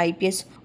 IPS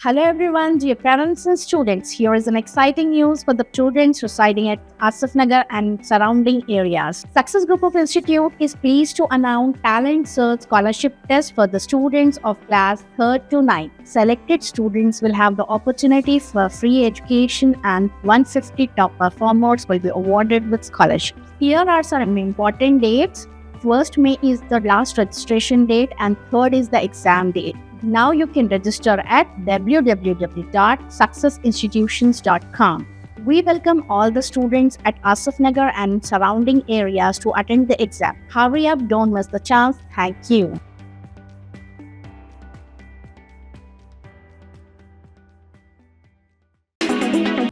Hello everyone, dear parents and students. Here is an exciting news for the students residing at Asif Nagar and surrounding areas. Success Group of Institute is pleased to announce Talent Search Scholarship Test for the students of class 3rd to 9th. Selected students will have the opportunity for free education and 150 top performers will be awarded with scholarships. Here are some important dates. 1st May is the last registration date and 3rd is the exam date. Now you can register at www.successinstitutions.com. We welcome all the students at Asif Nagar and surrounding areas to attend the exam. Hurry up, don't miss the chance. Thank you.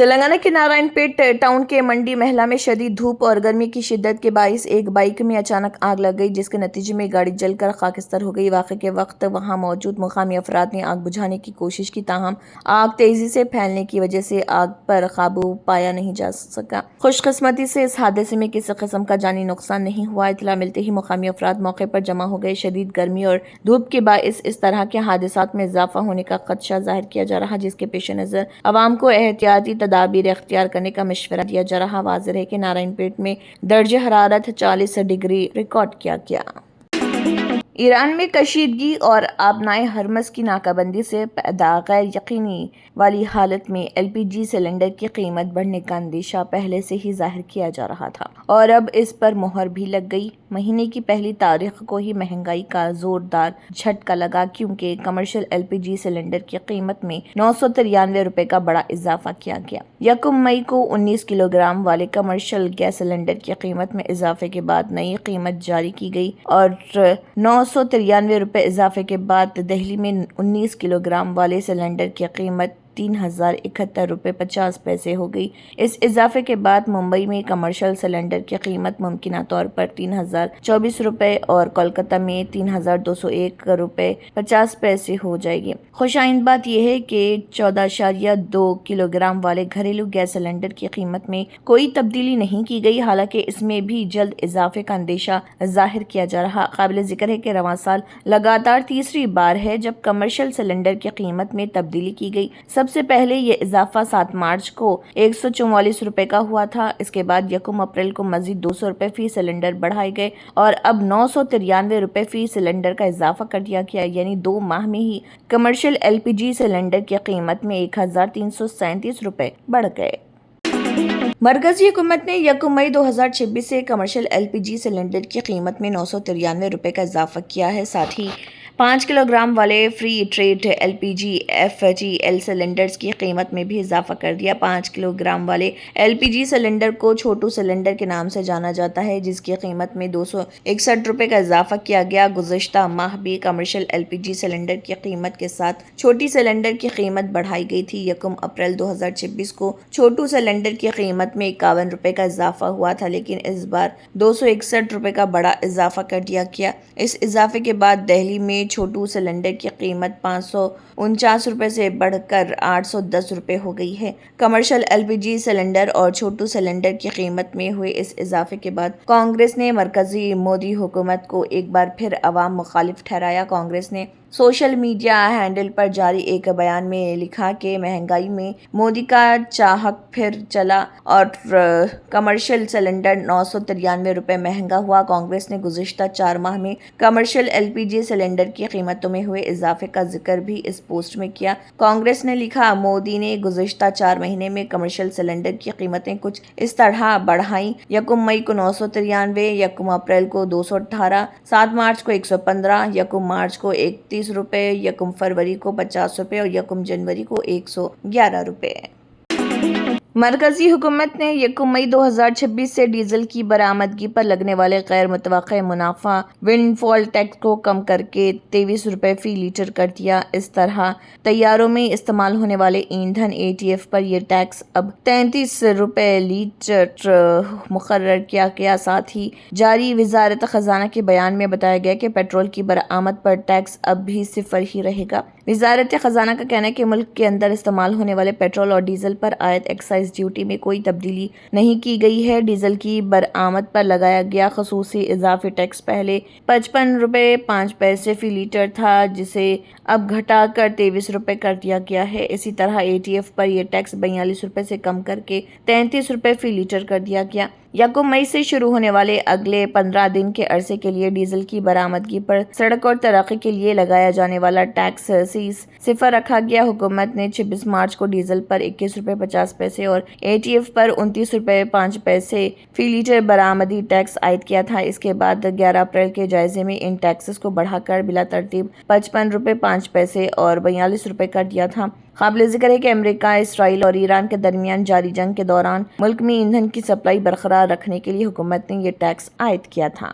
Telangana کے نارائن پیٹ town کے منڈی محلہ میں شدید دھوپ اور گرمی کی شدت کے باعث ایک بائک میں اچانک آگ لگ گئی، جس کے نتیجے میں گاڑی جل کر خاکستر ہو گئی۔ واقعے کے وقت وہاں موجود مقامی افراد نے آگ بجھانے کی کوشش کی، تاہم آگ تیزی سے پھیلنے کی وجہ سے آگ پر قابو پایا نہیں جا سکا۔ خوش قسمتی سے اس حادثے میں کسی قسم کا جانی نقصان نہیں ہوا۔ اطلاع ملتے ہی مقامی افراد موقع پر جمع ہو گئے۔ شدید گرمی اور دھوپ کے باعث اس طرح کے حادثات میں اضافہ ہونے کا خدشہ ظاہر کیا جا رہا، جس کے پیش نظر عوام کو احتیاطی تدابیر اختیار کرنے کا مشورہ دیا جا رہا۔ واضح ہے کہ نارائن پیٹ میں درجہ حرارت 40 ڈگری ریکارڈ کیا گیا۔ ایران میں کشیدگی اور آبنائے ہرمز کی ناکہ بندی سے پیدا غیر یقینی والی حالت میں ایل پی جی سلنڈر کی قیمت بڑھنے کا اندیشہ پہلے سے ہی ظاہر کیا جا رہا تھا اور اب اس پر مہر بھی لگ گئی۔ مہینے کی پہلی تاریخ کو ہی مہنگائی کا زوردار جھٹکا لگا، کیونکہ commercial L P G cylinder کی قیمت میں 993 روپے کا بڑا اضافہ کیا گیا۔ یکم مئی کو 19 کلو گرام والے کمرشل گیس سلنڈر کی قیمت میں اضافے کے بعد نئی قیمت جاری کی گئی اور 993 روپے اضافے کے بعد دہلی میں 19 کلو گرام والے سلنڈر کی قیمت 3071 روپے 50 پیسے ہو گئی۔ اس اضافے کے بعد ممبئی میں کمرشل سلنڈر کی قیمت ممکنہ طور پر 3024 روپے اور کولکتہ میں 3201 روپے 50 پیسے ہو جائے گی۔ خوش آئند بات یہ ہے کہ 14.2 کلو گرام والے گھریلو گیس سلنڈر کی قیمت میں کوئی تبدیلی نہیں کی گئی، حالانکہ اس میں بھی جلد اضافے کا اندیشہ ظاہر کیا جا رہا۔ قابل ذکر ہے کہ رواں سال لگاتار تیسری بار ہے جب کمرشل سلنڈر کی قیمت میں تبدیلی کی گئی۔ سب سے پہلے یہ اضافہ 7 مارچ کو 144 روپے کا ہوا تھا۔ اس کے بعد یکم اپریل کو مزید 200 روپے فی سلنڈر بڑھائے گئے اور اب 993 روپے فی سلنڈر کا اضافہ کر دیا گیا، یعنی 2 ماہ میں ہی commercial L P G cylinder کی قیمت میں 1337 روپے بڑھ گئے۔ مرکزی حکومت نے یکم مئی 2026 سے commercial L P G cylinder کی قیمت میں 993 روپے کا اضافہ کیا ہے۔ ساتھ ہی 5 کلو گرام والے فری ٹریڈ ایل پی جی ایف ٹی ایل سلنڈرز کی قیمت میں بھی اضافہ کر دیا۔ 5 کلو گرام والے ایل پی جی سلنڈر کو چھوٹو سلنڈر کے نام سے جانا جاتا ہے، جس کی قیمت میں 261 روپے کا اضافہ کیا گیا۔ گزشتہ ماہ بھی commercial L P G cylinder کی قیمت کے ساتھ چھوٹی سلنڈر کی قیمت بڑھائی گئی تھی۔ یکم اپریل 2026 کو چھوٹو سلنڈر کی قیمت میں 51 روپے کا اضافہ ہوا تھا، لیکن اس بار 261 روپے کا بڑا اضافہ کر دیا گیا۔ اس اضافے کے بعد دہلی میں چھوٹو سلنڈر کی قیمت 549 روپے سے بڑھ کر 810 روپے ہو گئی ہے۔ Commercial L P G cylinder اور چھوٹو سلنڈر کی قیمت میں ہوئے اس اضافے کے بعد کانگریس نے مرکزی مودی حکومت کو ایک بار پھر عوام مخالف ٹھہرایا۔ کانگریس نے سوشل میڈیا ہینڈل پر جاری ایک بیان میں لکھا کہ مہنگائی میں مودی کا چاہک پھر چلا اور کمرشل سلنڈر 993 روپے مہنگا ہوا۔ کانگریس نے گزشتہ 4 ماہ میں commercial L P G cylinder کی قیمتوں میں ہوئے اضافے کا ذکر بھی اس پوسٹ میں کیا۔ کانگریس نے لکھا، مودی نے گزشتہ 4 مہینے میں کمرشل سلنڈر کی قیمتیں کچھ اس طرح بڑھائیں: یکم مئی کو 993، یکم اپریل کو 218، 7 مارچ کو 115، یکم مارچ کو 31 روپے، یکم فروری کو 50 روپے اور یکم جنوری کو 111 روپے۔ مرکزی حکومت نے یکم مئی 2026 سے ڈیزل کی برآمدگی پر لگنے والے غیر متوقع منافع ونڈ فال ٹیکس کو کم کر کے 23 روپے فی لیٹر کر دیا۔ اس طرح طیاروں میں استعمال ہونے والے ایندھن اے ٹی ایف پر یہ ٹیکس اب 33 روپے لیٹر مقرر کیا گیا۔ ساتھ ہی جاری وزارت خزانہ کے بیان میں بتایا گیا کہ پیٹرول کی برآمد پر ٹیکس اب بھی 0 ہی رہے گا۔ وزارت خزانہ کا کہنا ہے کہ ملک کے اندر استعمال ہونے والے پیٹرول اور ڈیزل پر عائد ایکسائز ڈیوٹی میں کوئی تبدیلی نہیں کی گئی ہے۔ ڈیزل کی برآمد پر لگایا گیا خصوصی اضافی ٹیکس پہلے 55 روپے 5 پیسے فی لیٹر تھا، جسے اب گھٹا کر 23 روپے کر دیا گیا ہے۔ اسی طرح اے ٹی ایف پر یہ ٹیکس 42 روپے سے کم کر کے 33 روپے فی لیٹر کر دیا گیا۔ یکم مئی سے شروع ہونے والے اگلے 15 دن کے عرصے کے لیے ڈیزل کی برآمدگی پر سڑک اور ترقی کے لیے لگایا جانے والا ٹیکس 0 رکھا گیا۔ حکومت نے 26 مارچ کو ڈیزل پر 21 روپے 50 پیسے اور اے ٹی ایف پر 29 روپے 5 پیسے فی لیٹر برآمدی ٹیکس عائد کیا تھا۔ اس کے بعد 11 اپریل کے جائزے میں ان ٹیکسز کو بڑھا کر بلا ترتیب 55 روپے 5 پیسے اور 42 روپے کر دیا تھا۔ قابل ذکر ہے کہ امریکہ، اسرائیل اور ایران کے درمیان جاری جنگ کے دوران ملک میں ایندھن کی سپلائی برقرار رکھنے کے لیے حکومت نے یہ ٹیکس عائد کیا تھا۔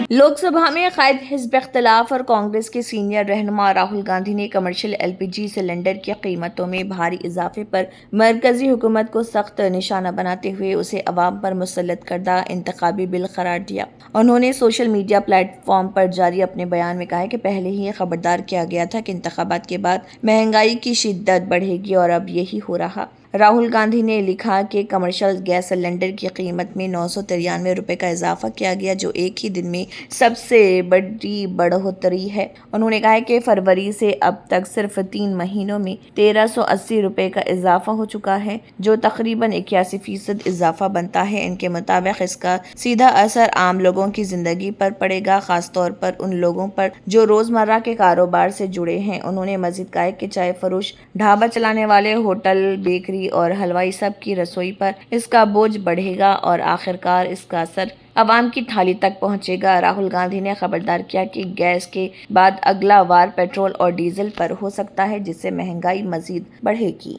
لوک سبھا میں قائد حزب اختلاف اور کانگریس کے سینئر رہنما راہل گاندھی نے کمرشل LPG سلنڈر کی قیمتوں میں بھاری اضافے پر مرکزی حکومت کو سخت نشانہ بناتے ہوئے اسے عوام پر مسلط کردہ انتخابی بل قرار دیا۔ انہوں نے سوشل میڈیا پلیٹ فارم پر جاری اپنے بیان میں کہا کہ پہلے ہی خبردار کیا گیا تھا کہ انتخابات کے بعد مہنگائی کی شدت بڑھے گی اور اب یہی ہو رہا۔ راہل گاندھی نے لکھا کہ کمرشل گیس سلنڈر کی قیمت میں 993 روپے کا اضافہ کیا گیا، جو ایک ہی دن میں سب سے بڑی بڑھوتری ہے۔ انہوں نے کہا کہ فروری سے اب تک صرف 3 مہینوں میں 1380 روپے کا اضافہ ہو چکا ہے، جو تقریباً 81% اضافہ بنتا ہے۔ ان کے مطابق اس کا سیدھا اثر عام لوگوں کی زندگی پر پڑے گا، خاص طور پر ان لوگوں پر جو روزمرہ کے کاروبار سے جڑے ہیں۔ انہوں نے مزید کہا کہ چائے فروش، ڈھابہ چلانے والے، ہوٹل، بیکری اور حلوائی سب کی رسوئی پر اس کا بوجھ بڑھے گا اور آخرکار اس کا اثر عوام کی تھالی تک پہنچے گا۔ راہل گاندھی نے خبردار کیا کہ گیس کے بعد اگلا وار پیٹرول اور ڈیزل پر ہو سکتا ہے، جس سے مہنگائی مزید بڑھے گی۔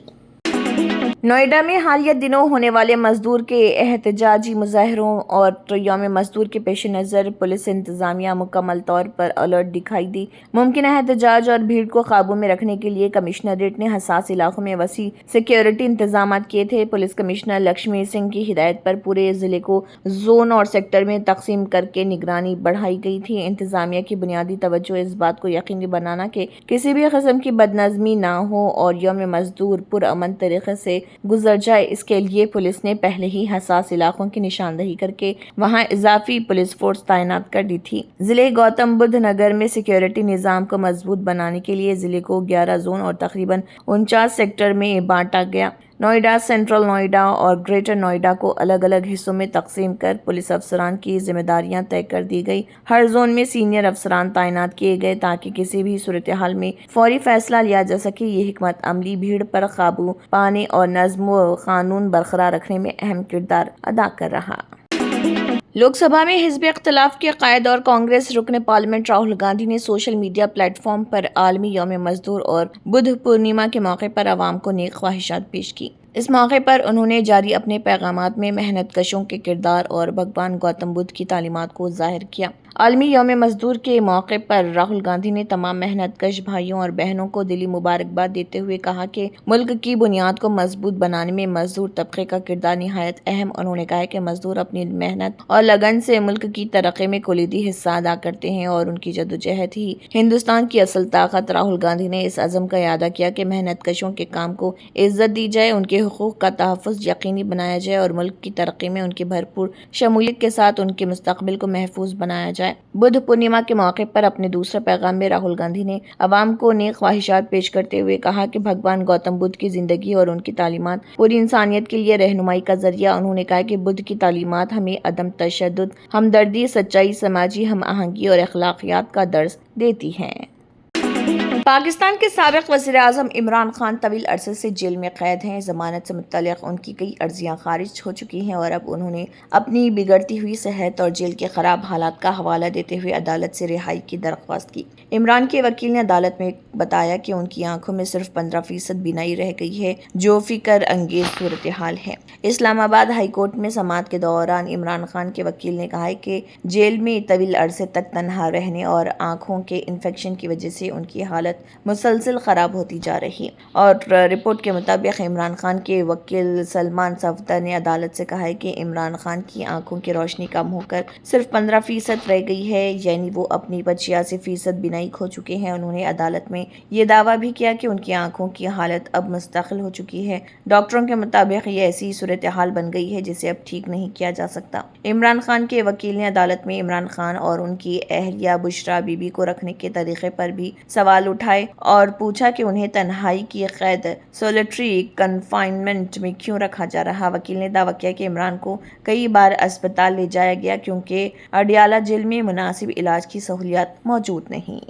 نوئیڈا میں حالیہ دنوں ہونے والے مزدور کے احتجاجی مظاہروں اور یوم مزدور کے پیش نظر پولیس انتظامیہ مکمل طور پر الرٹ دکھائی دی۔ ممکنہ احتجاج اور بھیڑ کو قابو میں رکھنے کے لیے کمشنریٹ نے حساس علاقوں میں وسیع سیکیورٹی انتظامات کیے تھے۔ پولیس کمشنر لکشمی سنگھ کی ہدایت پر پورے ضلع کو زون اور سیکٹر میں تقسیم کر کے نگرانی بڑھائی گئی تھی۔ انتظامیہ کی بنیادی توجہ اس بات کو یقینی بنانا کہ کسی بھی قسم کی بدنظمی نہ ہو اور یوم مزدور پرامن طریقے سے گزر جائے۔ اس کے لیے پولیس نے پہلے ہی حساس علاقوں کی نشاندہی کر کے وہاں اضافی پولیس فورس تعینات کر دی تھی۔ ضلع گوتم بدھ نگر میں سیکیورٹی نظام کو مضبوط بنانے کے لیے ضلع کو 11 زون اور تقریباً 49 سیکٹر میں بانٹا گیا۔ نوئیڈا، سینٹرل نوئیڈا اور گریٹر نوئیڈا کو الگ الگ حصوں میں تقسیم کر پولیس افسران کی ذمہ داریاں طے کر دی گئی۔ ہر زون میں سینئر افسران تعینات کیے گئے تاکہ کسی بھی صورتحال میں فوری فیصلہ لیا جا سکے۔ یہ حکمت عملی بھیڑ پر قابو پانے اور نظم و قانون برقرار رکھنے میں اہم کردار ادا کر رہا۔ لوک سبھا میں حزب اختلاف کے قائد اور کانگریس رکن پارلیمنٹ راہل گاندھی نے سوشل میڈیا پلیٹ فارم پر عالمی یوم مزدور اور بدھ پورنیما کے موقع پر عوام کو نیک خواہشات پیش کی۔ اس موقع پر انہوں نے جاری اپنے پیغامات میں محنت کشوں کے کردار اور بھگوان گوتم بدھ کی تعلیمات کو ظاہر کیا۔ عالمی یوم مزدور کے موقع پر راہل گاندھی نے تمام محنت کش بھائیوں اور بہنوں کو دلی مبارکباد دیتے ہوئے کہا کہ ملک کی بنیاد کو مضبوط بنانے میں مزدور طبقے کا کردار نہایت اہم۔ انہوں نے کہا کہ مزدور اپنی محنت اور لگن سے ملک کی ترقی میں کلیدی حصہ ادا کرتے ہیں اور ان کی جدوجہد ہی ہندوستان کی اصل طاقت۔ راہل گاندھی نے اس عزم کا اعادہ کیا کہ محنت کشوں کے کام کو عزت دی جائے، ان کے حقوق کا تحفظ یقینی بنایا جائے اور ملک کی ترقی میں ان کی بھرپور شمولیت کے ساتھ ان کے مستقبل کو محفوظ بنایا جائے۔ بدھ پورنیما کے موقع پر اپنے دوسرے پیغام میں راہل گاندھی نے عوام کو نیک خواہشات پیش کرتے ہوئے کہا کہ بھگوان گوتم بدھ کی زندگی اور ان کی تعلیمات پوری انسانیت کے لیے رہنمائی کا ذریعہ۔ انہوں نے کہا کہ بدھ کی تعلیمات ہمیں عدم تشدد، ہمدردی، سچائی، سماجی ہم آہنگی اور اخلاقیات کا درس دیتی ہیں۔ پاکستان کے سابق وزیر اعظم عمران خان طویل عرصے سے جیل میں قید ہیں۔ ضمانت سے متعلق ان کی کئی عرضیاں خارج ہو چکی ہیں اور اب انہوں نے اپنی بگڑتی ہوئی صحت اور جیل کے خراب حالات کا حوالہ دیتے ہوئے عدالت سے رہائی کی درخواست کی۔ عمران کے وکیل نے عدالت میں بتایا کہ ان کی آنکھوں میں صرف 15% بینائی رہ گئی ہے، جو فکر انگیز صورتحال ہے۔ اسلام آباد ہائی کورٹ میں سماعت کے دوران عمران خان کے وکیل نے کہا کہ جیل میں طویل عرصے تک تنہا رہنے اور آنکھوں کے انفیکشن کی وجہ سے ان کی حالت مسلسل خراب ہوتی جا رہی اور رپورٹ کے مطابق عمران خان کے وکیل سلمان صفدر نے عدالت سے کہا ہے کہ عمران خان کی آنکھوں کی روشنی کم ہو کر صرف 15% رہ گئی ہے، یعنی وہ اپنی 85% بینائی کھو چکے ہیں۔ انہوں نے عدالت میں یہ دعویٰ بھی کیا کہ ان کی آنکھوں کی حالت اب مستقل ہو چکی ہے۔ ڈاکٹروں کے مطابق یہ ایسی صورتحال بن گئی ہے جسے اب ٹھیک نہیں کیا جا سکتا۔ عمران خان کے وکیل نے عدالت میں عمران خان اور ان کی اہلیہ بشرا بی بی کو رکھنے کے طریقے پر بھی سوال اٹھائے اور پوچھا کہ انہیں تنہائی کی قید سولیٹری کنفائنمنٹ میں کیوں رکھا جا رہا۔ وکیل نے دعویٰ کیا کہ عمران کو کئی بار اسپتال لے جایا گیا کیونکہ اڈیالہ جیل میں مناسب علاج کی سہولیات موجود نہیں۔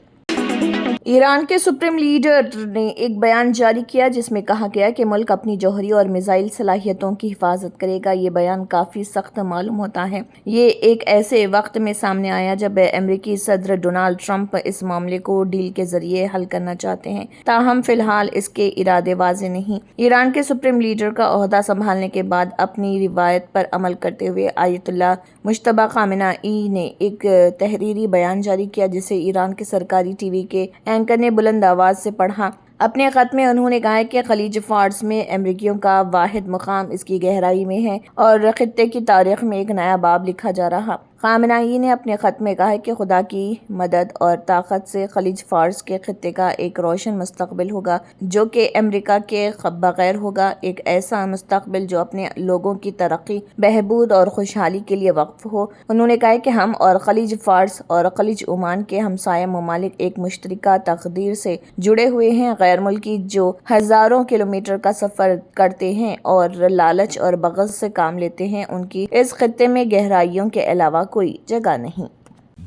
ایران کے سپریم لیڈر نے ایک بیان جاری کیا جس میں کہا گیا کہ ملک اپنی جوہری اور میزائل صلاحیتوں کی حفاظت کرے گا۔ یہ بیان کافی سخت معلوم ہوتا ہے۔ یہ ایک ایسے وقت میں سامنے آیا جب امریکی صدر ڈونالڈ ٹرمپ اس معاملے کو ڈیل کے ذریعے حل کرنا چاہتے ہیں، تاہم فی الحال اس کے ارادے واضح نہیں۔ ایران کے سپریم لیڈر کا عہدہ سنبھالنے کے بعد اپنی روایت پر عمل کرتے ہوئے آیت اللہ مجتبی خامنہ ای نے ایک تحریری بیان جاری کیا جسے ایران کے سرکاری ٹی وی کے اینکر نے بلند آواز سے پڑھا۔ اپنے خط میں انہوں نے کہا کہ خلیج فارس میں امریکیوں کا واحد مقام اس کی گہرائی میں ہے اور خطے کی تاریخ میں ایک نیا باب لکھا جا رہا۔ خامنہ ای نے اپنے خط میں کہا کہ خدا کی مدد اور طاقت سے خلیج فارس کے خطے کا ایک روشن مستقبل ہوگا جو کہ امریکہ کے بغیر ہوگا، ایک ایسا مستقبل جو اپنے لوگوں کی ترقی، بہبود اور خوشحالی کے لیے وقف ہو۔ انہوں نے کہا کہ ہم اور خلیج فارس اور خلیج عمان کے ہمسایہ ممالک ایک مشترکہ تقدیر سے جڑے ہوئے ہیں۔ غیر ملکی جو ہزاروں کلومیٹر کا سفر کرتے ہیں اور لالچ اور بغض سے کام لیتے ہیں، ان کی اس خطے میں گہرائیوں کے علاوہ کوئی جگہ نہیں۔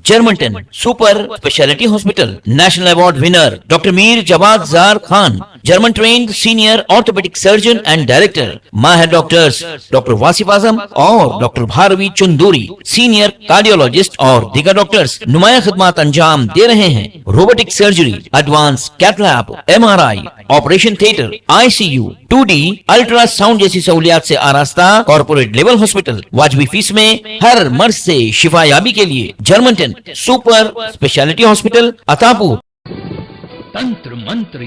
جرمنٹن super specialty hospital national award winner doctor Mir Jawad Zar Khan, German trained senior orthopaedic surgeon and director, ماہر ڈاکٹرز ڈاکٹر واصف اعظم اور doctor Bharavi Chanduri, senior cardiologist اور دیگر ڈاکٹرز نمایاں خدمات انجام دے رہے ہیں۔ Robotic surgery, advance cath lab, MRI، operation theatre, ICU، 2D ultrasound جیسی سہولیات سے آراستہ کارپوریٹ لیول ہاسپٹل، واجبی فیس میں ہر مرض سے شفا یابی کے لیے جرمنٹن سپر اسپیشلٹی ہاسپٹل عطاپور۔ తంత్ర మంత్ర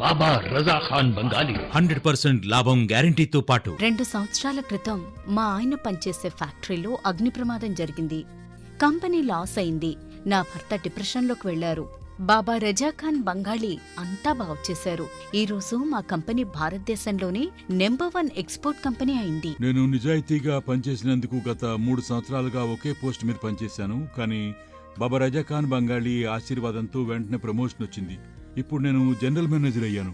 బాబా రజా ఖాన్ బంగాలి 100% లాభం గ్యారంటీతో పాటు 2 సంవత్సరాల క్రితం మా ఆయన పనిచేసే ఫ్యాక్టరీలో అగ్ని ప్రమాదం జరిగింది. కంపెనీ లాస్ అయింది. నా భర్త డిప్రెషన్లోకి వెళ్లారు. బాబా రజా ఖాన్ బంగాళీ అంతా బాగు చేశారు. ఈ రోజు మా కంపెనీ భారతదేశంలోనే నెంబర్ 1 ఎక్స్పోర్ట్ కంపెనీ అయింది. నేను నిజాయితీగా పనిచేసినందుకు గత 3 సంవత్సరాలుగా ఒకే పోస్ట్ మీద పనిచేశాను. కానీ బాబా రజా ఖాన్ బంగాళీ ఆశీర్వాదంతో వెంటనే ప్రమోషన్ వచ్చింది. ఇప్పుడు నేను జనరల్ మేనేజర్ అయ్యాను.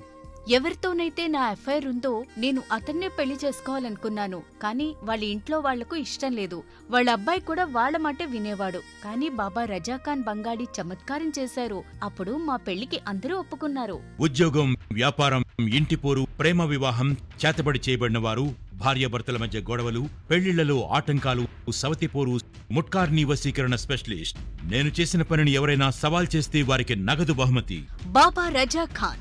ఎవరితోనైతే నా ఎఫ్ఐఆర్ ఉందో నేను అతన్నే పెళ్లి చేసుకోవాలనుకున్నాను. కానీ వాళ్ళ ఇంట్లో వాళ్లకు ఇష్టం లేదు. వాళ్ళ అబ్బాయి కూడా వాళ్ళ మాటే వినేవాడు. కానీ బాబా రజా ఖాన్ బంగాళీ చమత్కారం చేశారు. అప్పుడు మా పెళ్లికి అందరూ ఒప్పుకున్నారు. ఉద్యోగం, వ్యాపారం, ఇంటి పోరు, ప్రేమ వివాహం, చేతబడి చేయబడిన వారు, భార్యాభర్తల మధ్య గొడవలు, పెళ్లిళ్లలో ఆటంకాలు, సవతిపోరు, ముట్కార్ని వశీకరణ స్పెషలిస్ట్. నేను చేసిన పనిని ఎవరైనా సవాల్ చేస్తే వారికి నగదు బహుమతి. బాబా రజా ఖాన్,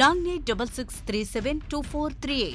9866372438।